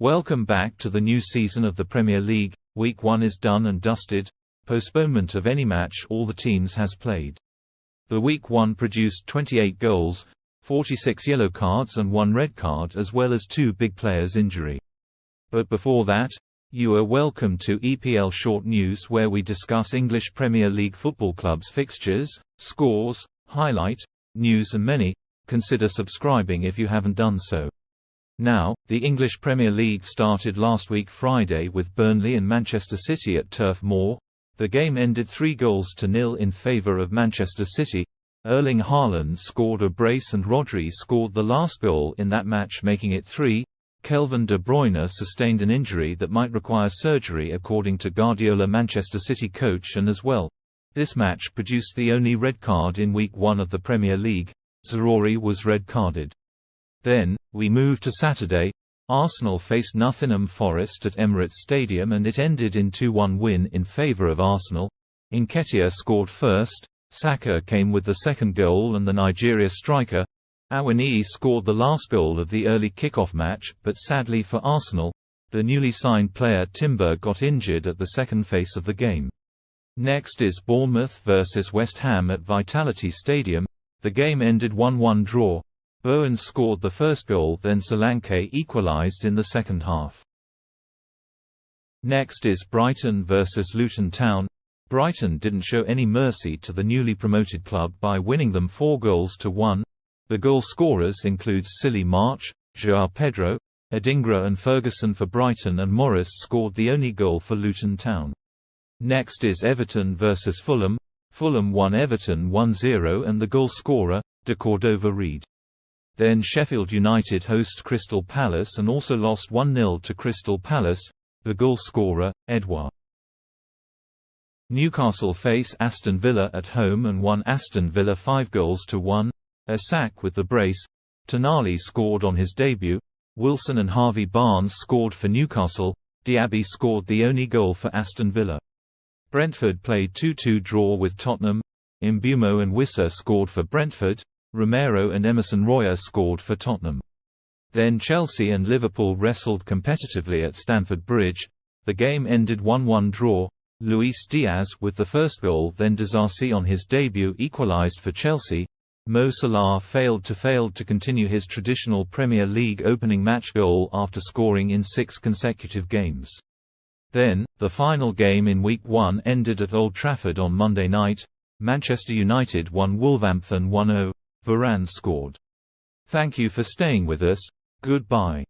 Welcome back to the new season of the Premier League. Week 1 is done and dusted. Postponement of any match all the teams has played. The Week 1 produced 28 goals, 46 yellow cards and 1 red card, as well as 2 big players' injury. But before that, you are welcome to EPL Short News, where we discuss English Premier League football clubs' fixtures, scores, highlight, news and many. Consider subscribing if you haven't done so. Now, the English Premier League started last week Friday with Burnley and Manchester City at Turf Moor. The game ended 3-0 in favour of Manchester City. Erling Haaland scored a brace and Rodri scored the last goal in that match, making it 3. Kevin De Bruyne sustained an injury that might require surgery, according to Guardiola, Manchester City coach, and as well, this match produced the only red card in Week 1 of the Premier League. Zaroury was red-carded. Then, we moved to Saturday. Arsenal faced Nottingham Forest at Emirates Stadium and it ended in 2-1 win in favour of Arsenal. Nketiah scored first, Saka came with the second goal and the Nigeria striker Awoniyi scored the last goal of the early kick-off match, but sadly for Arsenal, the newly signed player Timber got injured at the second phase of the game. Next is Bournemouth vs West Ham at Vitality Stadium. The game ended 1-1 draw. Bowen scored the first goal, then Solanke equalised in the second half. Next is Brighton vs Luton Town. Brighton didn't show any mercy to the newly promoted club by winning them 4-1. The goal scorers include Silly March, João Pedro, Adingra and Ferguson for Brighton, and Morris scored the only goal for Luton Town. Next is Everton vs Fulham. Fulham won Everton 1-0 and the goal scorer, De Cordova-Reid. Then Sheffield United host Crystal Palace and also lost 1-0 to Crystal Palace, the goal scorer, Edouard. Newcastle face Aston Villa at home and won Aston Villa 5-1. Isak with the brace. Tonali scored on his debut. Wilson and Harvey Barnes scored for Newcastle. Diaby scored the only goal for Aston Villa. Brentford played 2-2 draw with Tottenham. Mbeumo and Wissa scored for Brentford. Romero and Emerson Royer scored for Tottenham. Then Chelsea and Liverpool wrestled competitively at Stamford Bridge. The game ended 1-1 draw. Luis Diaz with the first goal, then Disasi on his debut equalised for Chelsea. Mo Salah failed to continue his traditional Premier League opening match goal after scoring in 6 consecutive games. Then, the final game in Week 1 ended at Old Trafford on Monday night. Manchester United won Wolverhampton 1-0. Varane scored. Thank you for staying with us. Goodbye.